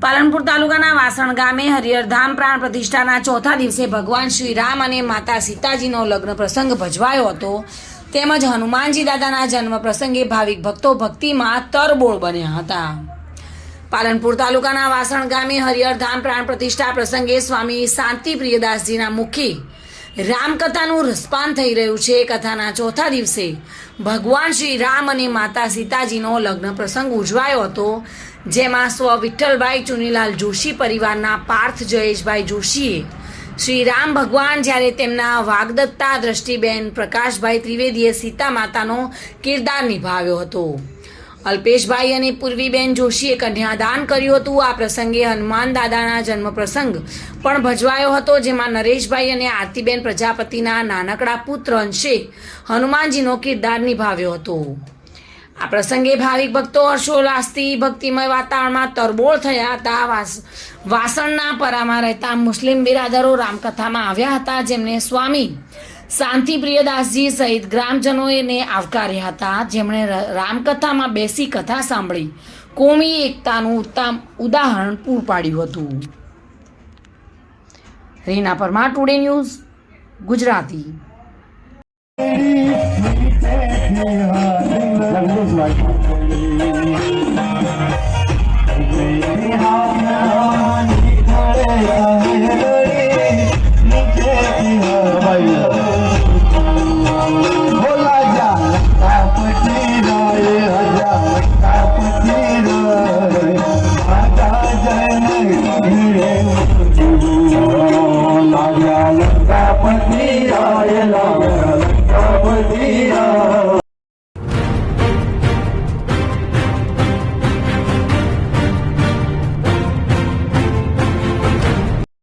પાલનપુર તાલુકાના વાસણ ગામે હરિહરધામ પ્રાણ પ્રતિષ્ઠાના ચોથા દિવસે ભગવાન શ્રી રામ અને માતા સીતાજીનો લગ્ન પ્રસંગ ભજવાયો હતો તેમજ હનુમાનજી દાદાના જન્મ પ્રસંગે ભાવિક ભક્તો ભક્તિમાં તરબોળ બન્યા હતા। પાલનપુર તાલુકાના વાસણ ગામે હરિહરધામ પ્રાણ પ્રતિષ્ઠા પ્રસંગે સ્વામી શાંતિ પ્રિયદાસજીના મુખે રામકથાનું રસપાન થઈ રહ્યું છે। કથાના ચોથા દિવસે ભગવાન શ્રી રામ અને માતા સીતાજીનો લગ્ન પ્રસંગ ઉજવાયો હતો, જેમાં સ્વ વિઠ્ઠલભાઈ ચુનીલાલ જોશી પરિવારના પાર્થ જયેશભાઈ જોશીએ શ્રી રામ ભગવાન જ્યારે તેમના વાગદત્તા દ્રષ્ટિબેન પ્રકાશભાઈ ત્રિવેદીએ સીતા માતાનો કિરદાર નિભાવ્યો હતો। અલ્પેશભાઈ અને પૂર્વીબેન જોશીએ કન્યાદાન કર્યું હતું। આ પ્રસંગે હનુમાન દાદાના જન્મ પ્રસંગ પણ ભજવાયો હતો, જેમાં નરેશભાઈ અને આરતીબેન પ્રજાપતિના નાનકડા પુત્ર અંશે હનુમાનજીનો કિરદાર નિભાવ્યો હતો। આ પ્રસંગે ભાવિક ભક્તો હર્ષોલ્લાસથી ભક્તિમય વાતાવરણમાં તરબોળ થયા હતા। વાસણના પરામાં રહેતા મુસ્લિમ બિરાદરો રામકથામાં આવ્યા હતા, જેમને સ્વામી શાંતિ પ્રિયદાસજી સહિત ગ્રામજનોને આવકાર્યા હતા, જેમણે રામકથામાં બેસી કથા સાંભળી કોમી એકતાનું ઉત્તમ ઉદાહરણ પૂરું પાડ્યું હતું। Reena Parmar, today news, Gujarati. Like